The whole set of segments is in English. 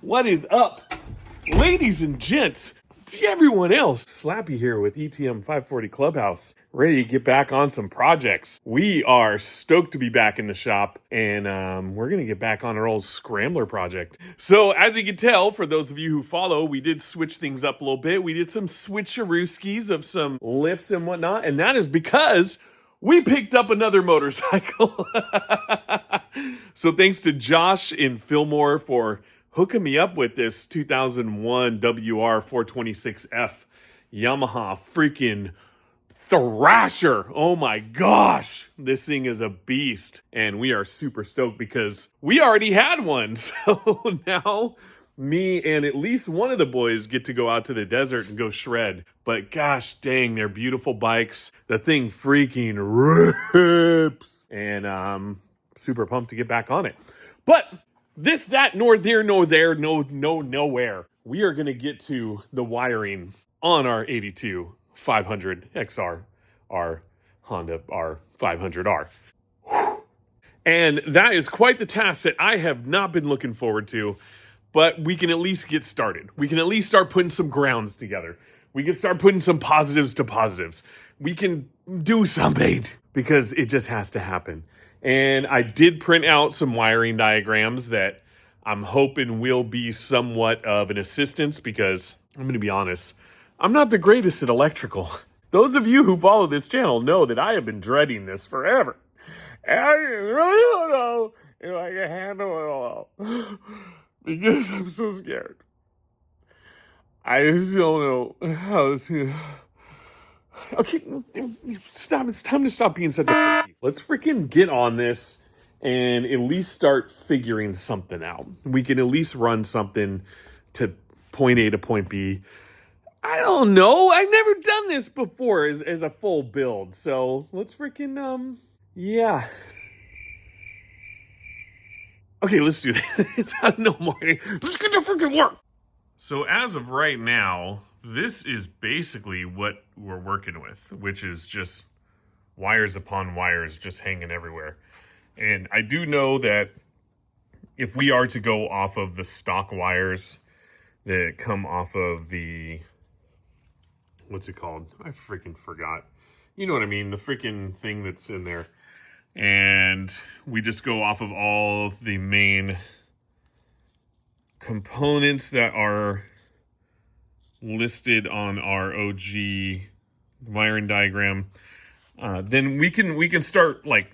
What is up, ladies and gents? To everyone else, Slappy here with ETM 540 Clubhouse, ready to get back on some projects. We are stoked to be back in the shop, and we're going to get back on our old Scrambler project. So, as you can tell, for those of you who follow, we did switch things up a little bit. We did some switcherooskies of some lifts and whatnot, and that is because we picked up another motorcycle. So thanks to Josh in Fillmore for hooking me up with this 2001 WR426F Yamaha freaking Thrasher. Oh my gosh, this thing is a beast. And we are super stoked because we already had one. So now me and at least one of the boys get to go out to the desert and go shred. But gosh dang, they're beautiful bikes. The thing freaking rips. And super pumped to get back on it. But this, that, nor there, nowhere. We are going to get to the wiring on our 82 500 XR, our Honda R500R. And that is quite the task that I have not been looking forward to, but we can at least get started. We can at least start putting some grounds together. We can start putting some positives to positives. We can do something because it just has to happen. And I did print out some wiring diagrams that I'm hoping will be somewhat of an assistance because I'm going to be honest, I'm not the greatest at electrical. Those of you who follow this channel know that I have been dreading this forever. And I really don't know if I can handle it all because I'm so scared. I just don't know how to... Okay, stop. It's time to stop being such a pussy. Let's freaking get on this and at least start figuring something out. We can at least run something to point A to point B. I don't know. I've never done this before as a full build. So let's freaking, yeah. Okay, let's do this. It's no morning. Let's get to freaking work. So as of right now, this is basically what we're working with, which is just wires upon wires just hanging everywhere. And I do know that if we are to go off of the stock wires that come off of the, what's it called? I freaking forgot. You know what I mean? The freaking thing that's in there. And we just go off of all the main components that are listed on our OG wiring diagram, then we can start like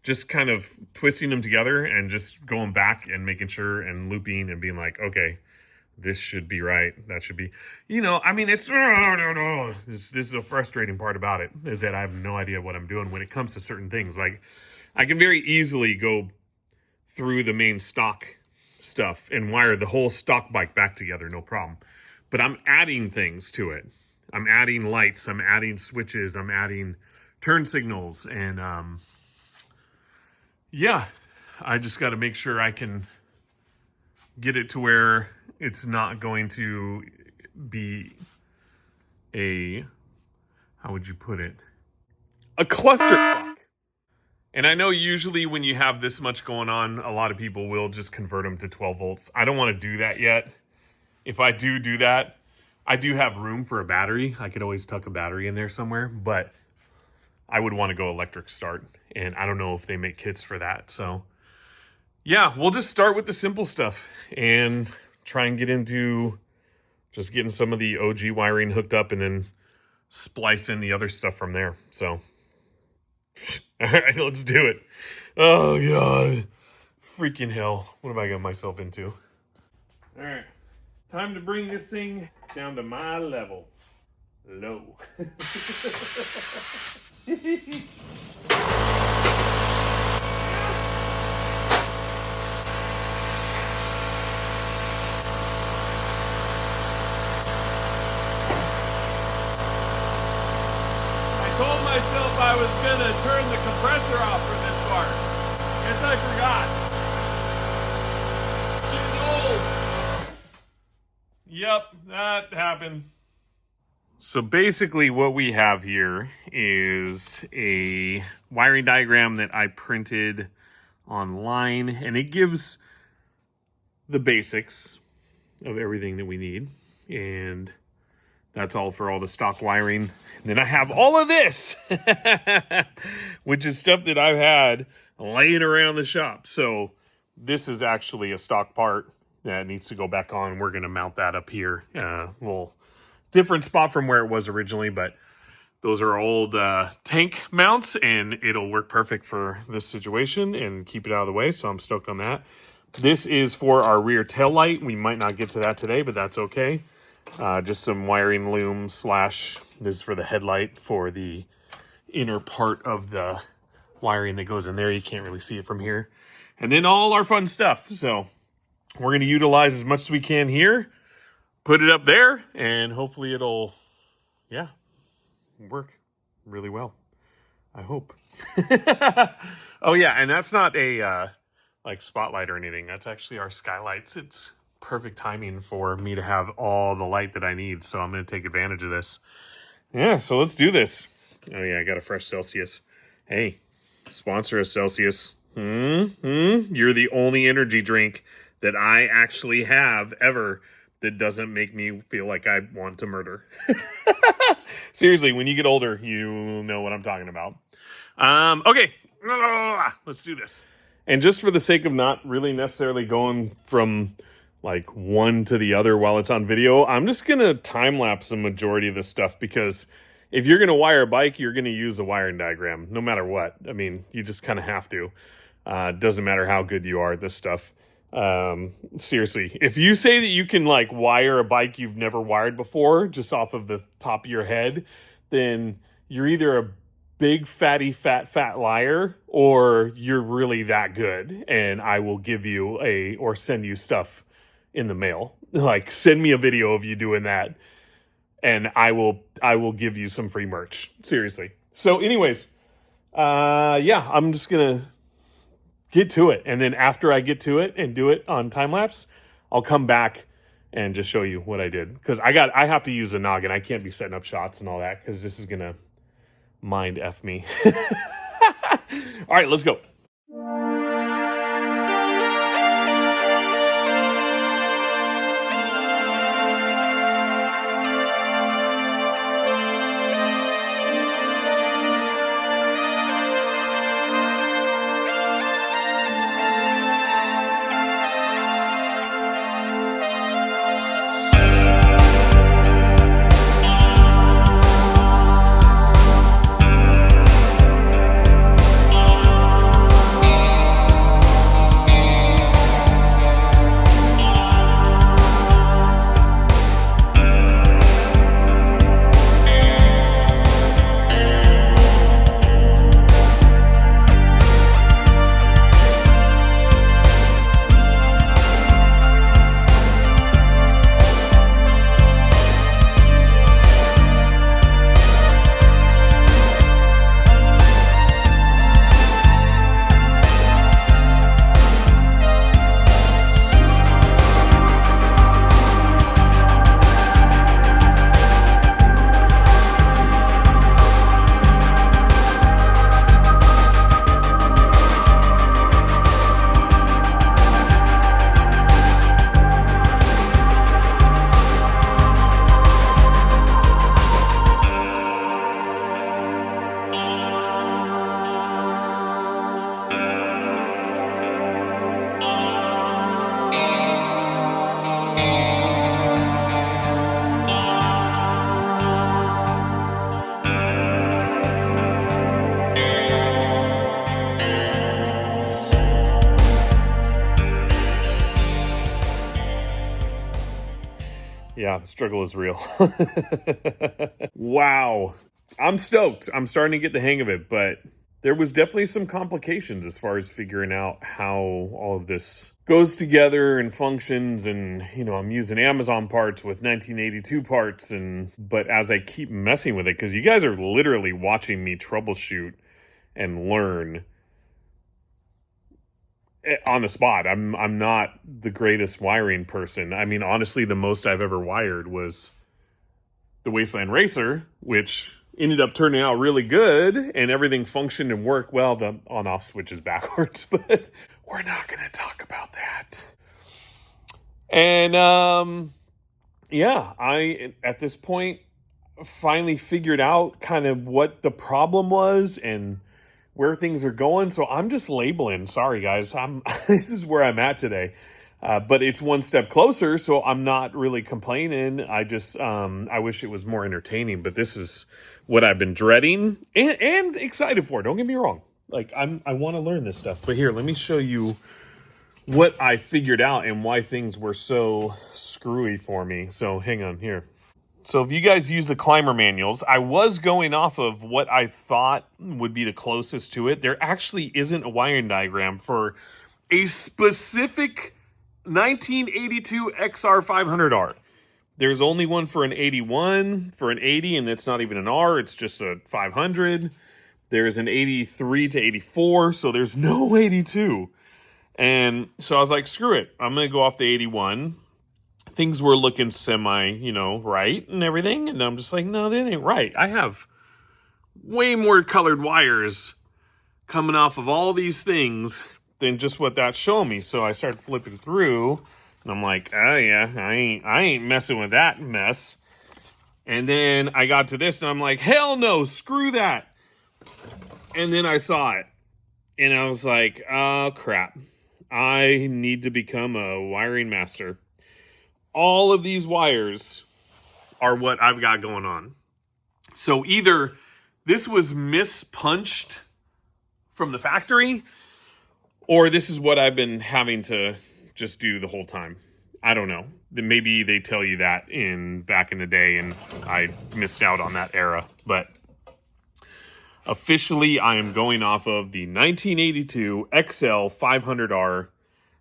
just kind of twisting them together and just going back and making sure and looping and being like, okay, this should be right, that should be, you know, I mean, this is the frustrating part about it, is that I have no idea what I'm doing when it comes to certain things. Like, I can very easily go through the main stock stuff and wire the whole stock bike back together, no problem. But I'm adding things to it. I'm adding lights, I'm adding switches, I'm adding turn signals, and yeah, I just got to make sure I can get it to where it's not going to be a, how would you put it? A clusterfuck. And I know usually when you have this much going on, a lot of people will just convert them to 12 volts. I don't want to do that yet. If I do that, I do have room for a battery. I could always tuck a battery in there somewhere, but I would want to go electric start. And I don't know if they make kits for that. So yeah, we'll just start with the simple stuff and try and get into just getting some of the OG wiring hooked up and then splice in the other stuff from there. So all right, let's do it. Oh, God. Freaking hell. What have I got myself into? All right. Time to bring this thing down to my level. Low. Told myself I was gonna turn the compressor off for this part. Guess I forgot. Getting old. Yep, that happened. So basically what we have here is a wiring diagram that I printed online, and it gives the basics of everything that we need. And that's all for all the stock wiring. And then I have all of this, which is stuff that I've had laying around the shop. So this is actually a stock part that needs to go back on. We're going to mount that up here. A little different spot from where it was originally, but those are old tank mounts, and it'll work perfect for this situation and keep it out of the way. So I'm stoked on that. This is for our rear tail light. We might not get to that today, but that's okay. Just some wiring loom slash, this is for the headlight for the inner part of the wiring that goes in there. You can't really see it from here. And then all our fun stuff. So we're going to utilize as much as we can here, put it up there, and hopefully it'll, yeah, work really well. I hope. Oh yeah, and that's not a like spotlight or anything. That's actually our skylights. It's perfect timing for me to have all the light that I need, so I'm going to take advantage of this. Yeah, so let's do this. Oh yeah, I got a fresh Celsius. Hey, sponsor us, Celsius. You're the only energy drink that I actually have ever that doesn't make me feel like I want to murder. Seriously, when you get older, you know what I'm talking about. Okay, let's do this. And just for the sake of not really necessarily going from like one to the other while it's on video, I'm just going to time lapse the majority of this stuff, because if you're going to wire a bike, you're going to use a wiring diagram no matter what. I mean, you just kind of have to. Doesn't matter how good you are at this stuff. Seriously, if you say that you can like wire a bike you've never wired before just off of the top of your head, then you're either a big fatty fat liar, or you're really that good, and I will give you or send you stuff in the mail. Like, send me a video of you doing that, and I will give you some free merch. Seriously. So anyways, yeah, I'm just gonna get to it, and then after I get to it and do it on time lapse, I'll come back and just show you what I did, because I have to use the noggin. I can't be setting up shots and all that, because this is gonna mind F me. All right, let's go. Yeah, the struggle is real. Wow. I'm stoked. I'm starting to get the hang of it, but there was definitely some complications as far as figuring out how all of this goes together and functions. And, you know, I'm using Amazon parts with 1982 parts, but as I keep messing with it, because you guys are literally watching me troubleshoot and learn on the spot. I'm not the greatest wiring person. I mean, honestly, the most I've ever wired was the Wasteland Racer, which ended up turning out really good, and everything functioned and worked well. The on-off switch is backwards, but we're not going to talk about that. And yeah, I, at this point, finally figured out kind of what the problem was and where things are going. So I'm just labeling. Sorry, guys. This is where I'm at today. But it's one step closer, so I'm not really complaining. I just, I wish it was more entertaining, but this is what I've been dreading and excited for. Don't get me wrong. Like, I want to learn this stuff. But here, let me show you what I figured out and why things were so screwy for me. So hang on here. So if you guys use the climber manuals, I was going off of what I thought would be the closest to it. There actually isn't a wiring diagram for a specific 1982 XR500R. There's only one for an 81, for an 80, and it's not even an R, it's just a 500. There's an 83 to 84, so there's no 82. And so I was like, screw it, I'm going to go off the 81. Things were looking semi, right and everything. And I'm just like, no, that ain't right. I have way more colored wires coming off of all these things than just what that's showing me. So I started flipping through and I'm like, oh yeah, I ain't messing with that mess. And then I got to this and I'm like, hell no, screw that. And then I saw it and I was like, oh crap, I need to become a wiring master. All of these wires are what I've got going on. So either this was mispunched from the factory, or this is what I've been having to just do the whole time. I don't know. Maybe they tell you that back in the day and I missed out on that era. But officially, I am going off of the 1982 XL500R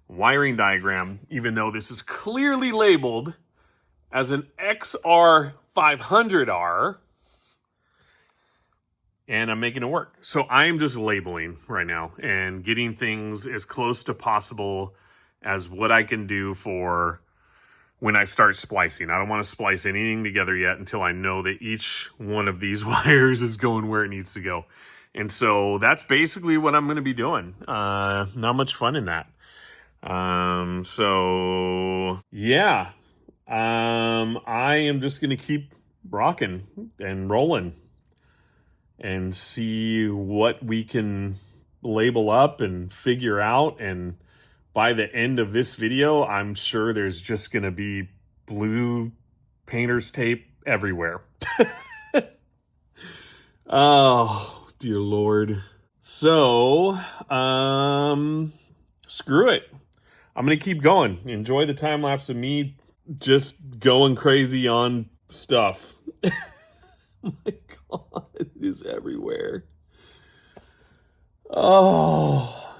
wiring diagram, even though this is clearly labeled as an XR500R, and I'm making it work. So I am just labeling right now and getting things as close to possible as what I can do for when I start splicing. I don't want to splice anything together yet until I know that each one of these wires is going where it needs to go. And so that's basically what I'm going to be doing. Not much fun in that. So yeah, I am just going to keep rocking and rolling and see what we can label up and figure out. And by the end of this video, I'm sure there's just going to be blue painter's tape everywhere. Oh, dear Lord. So, screw it. I'm going to keep going. Enjoy the time lapse of me just going crazy on stuff. Oh my God, it is everywhere. Oh.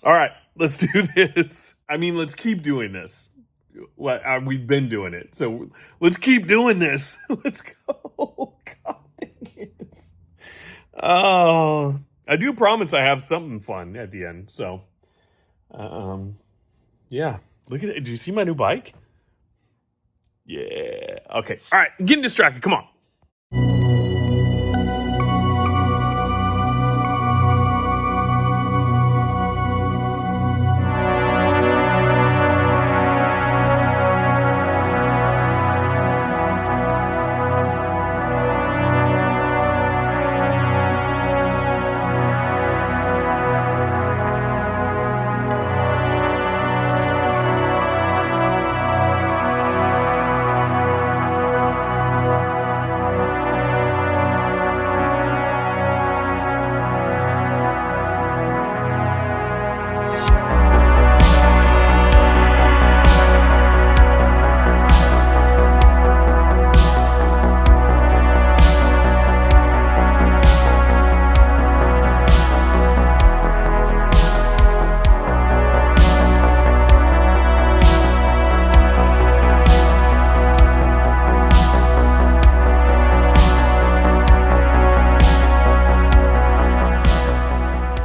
All right, let's do this. I mean, let's keep doing this. We've been doing it, so let's keep doing this. Let's go. God dang it. Oh. I do promise I have something fun at the end. So, yeah. Look at it. Did you see my new bike? Yeah. Okay. All right. I'm getting distracted. Come on.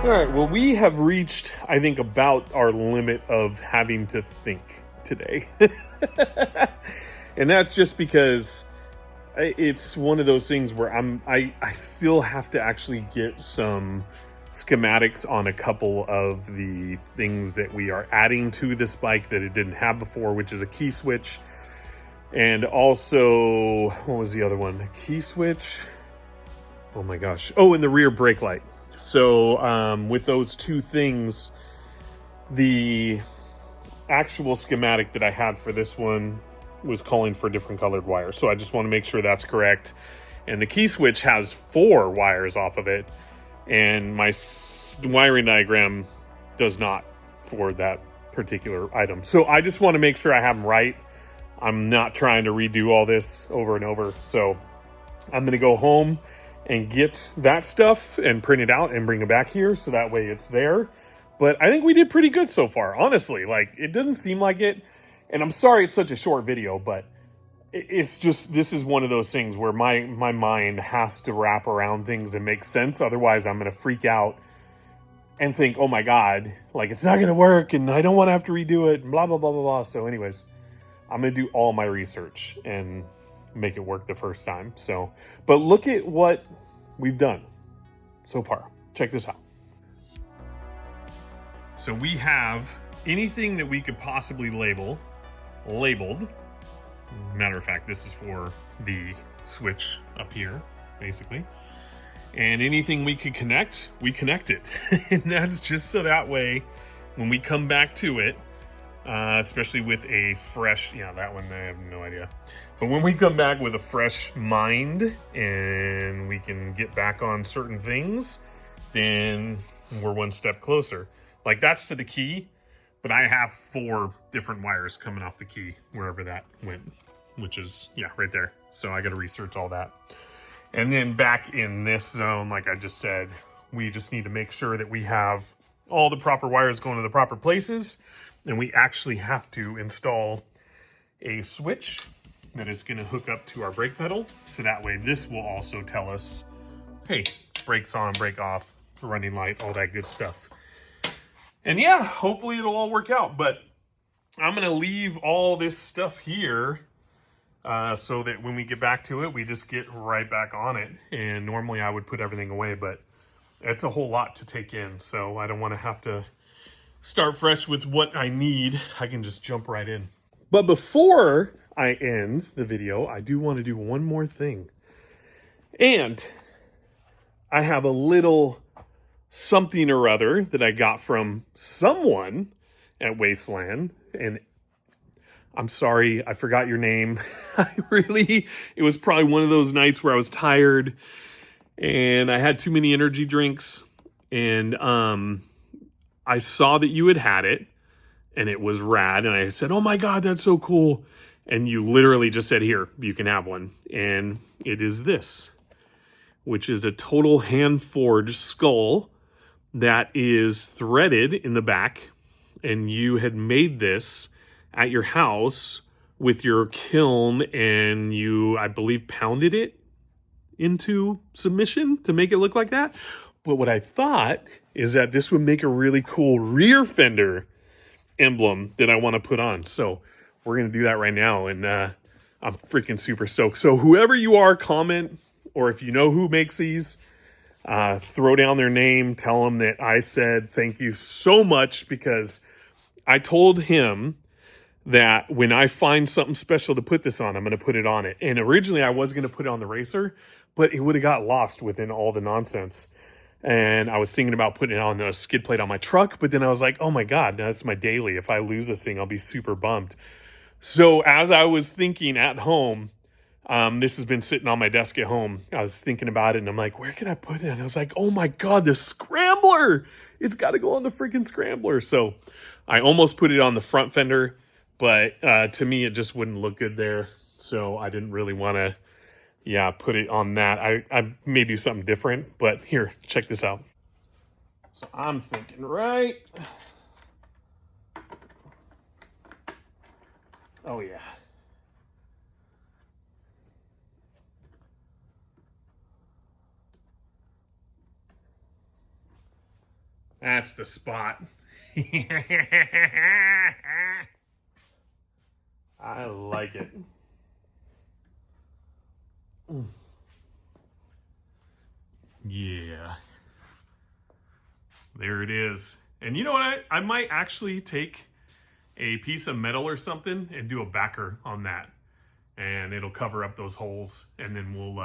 All right, well, we have reached, I think, about our limit of having to think. today. And that's just because it's one of those things where I still have to actually get some schematics on a couple of the things that we are adding to this bike that it didn't have before, which is a key switch. And also, what was the other one? The key switch. Oh my gosh. Oh, and the rear brake light. So with those two things, the actual schematic that I had for this one was calling for different colored wires. So I just want to make sure that's correct. And the key switch has 4 wires off of it. And my wiring diagram does not for that particular item. So I just want to make sure I have them right. I'm not trying to redo all this over and over. So I'm going to go home and get that stuff and print it out and bring it back here. So that way it's there. But I think we did pretty good so far, honestly. Like, it doesn't seem like it. And I'm sorry it's such a short video, but it's just, this is one of those things where my mind has to wrap around things and make sense. Otherwise, I'm going to freak out and think, oh my God, like, it's not going to work and I don't want to have to redo it and blah, blah, blah, blah, blah. So anyways, I'm going to do all my research and make it work the first time. So, but look at what we've done so far. Check this out. So we have anything that we could possibly labeled. Matter of fact, this is for the switch up here, basically. And anything we could connect, we connect it. And that's just so that way, when we come back to it, especially with a fresh, that one, I have no idea. But when we come back with a fresh mind and we can get back on certain things, then we're one step closer. Like, that's to the key, but I have 4 different wires coming off the key, wherever that went, which is, right there. So I got to research all that. And then back in this zone, like I just said, we just need to make sure that we have all the proper wires going to the proper places. And we actually have to install a switch that is going to hook up to our brake pedal. So that way this will also tell us, hey, brakes on, brake off, running light, all that good stuff. And hopefully it'll all work out. But I'm going to leave all this stuff here so that when we get back to it, we just get right back on it. And normally I would put everything away, but it's a whole lot to take in. So I don't want to have to start fresh with what I need. I can just jump right in. But before I end the video, I do want to do one more thing. And I have a little something or other that I got from someone at Wasteland. And I'm sorry, I forgot your name. It was probably one of those nights where I was tired and I had too many energy drinks. And I saw that you had it and it was rad. And I said, oh my God, that's so cool. And you literally just said, here, you can have one. And it is this, which is a total hand-forged skull that is threaded in the back. And you had made this at your house with your kiln and you, I believe, pounded it into submission to make it look like that. But what I thought is that this would make a really cool rear fender emblem that I want to put on. So we're going to do that right now. And I'm freaking super stoked. So whoever you are, comment, or if you know who makes these, throw down their name, tell them that I said thank you so much, because I told him that when I find something special to put this on, I'm going to put it on it. And originally I was going to put it on the racer, but it would have got lost within all the nonsense. And I was thinking about putting it on the skid plate on my truck, but then I was like, oh my God, that's my daily. If I lose this thing, I'll be super bummed. So as I was thinking at home, this has been sitting on my desk at home. I was thinking about it and I'm like, where can I put it? And I was like, oh my God, the Scrambler. It's got to go on the freaking Scrambler. So I almost put it on the front fender, but to me, it just wouldn't look good there. So I didn't really want to, put it on that. I may do something different, but here, check this out. So I'm thinking, right. Oh yeah. That's the spot. I like it. Yeah. There it is. And you know what? I might actually take a piece of metal or something and do a backer on that. And it'll cover up those holes. And then we'll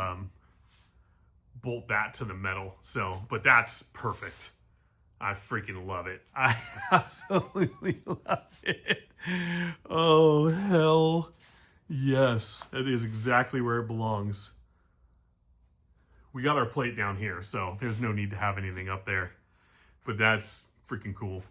bolt that to the metal. So, but that's perfect. I freaking love it. I absolutely love it. Oh, hell yes. That is exactly where it belongs. We got our plate down here, so there's no need to have anything up there. But that's freaking cool.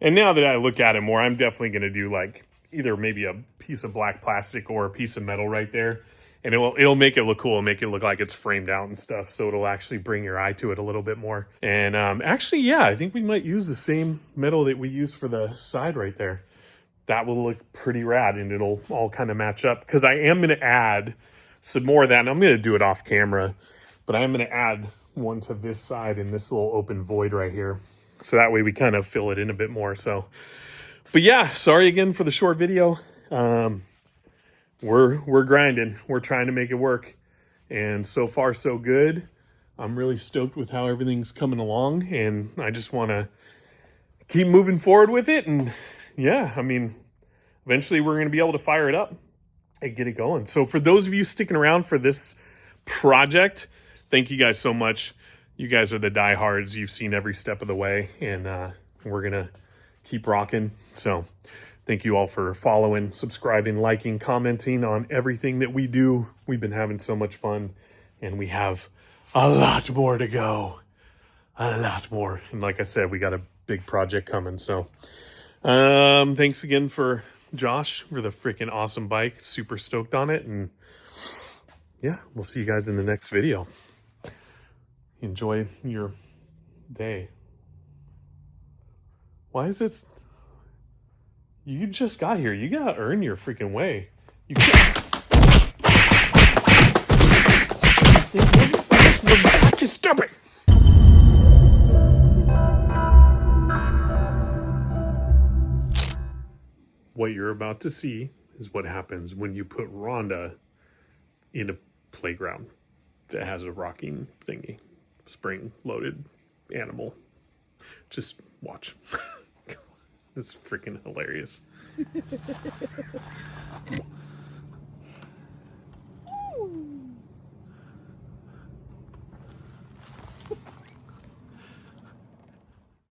And now that I look at it more, I'm definitely going to do like either maybe a piece of black plastic or a piece of metal right there. And it'll make it look cool and make it look like it's framed out and stuff. So it'll actually bring your eye to it a little bit more. And actually, yeah, I think we might use the same metal that we used for the side right there. That will look pretty rad and it'll all kind of match up. Because I am going to add some more of that. And I'm going to do it off camera. But I am going to add one to this side and this little open void right here. So that way we kind of fill it in a bit more. So, but yeah, sorry again for the short video. We're grinding. We're trying to make it work. And so far, so good. I'm really stoked with how everything's coming along. And I just want to keep moving forward with it. And yeah, I mean, eventually we're going to be able to fire it up and get it going. So for those of you sticking around for this project, thank you guys so much. You guys are the diehards. You've seen every step of the way. And we're going to keep rocking. So thank you all for following, subscribing, liking, commenting on everything that we do. We've been having so much fun, and we have a lot more to go. A lot more. And like I said, we got a big project coming. So thanks again for Josh for the freaking awesome bike. Super stoked on it. And yeah, we'll see you guys in the next video. Enjoy your day. Why is it... You just got here. You gotta earn your freaking way. You can't. Just stop it. What you're about to see is what happens when you put Rhonda in a playground that has a rocking thingy, spring-loaded animal. Just watch. It's freaking hilarious.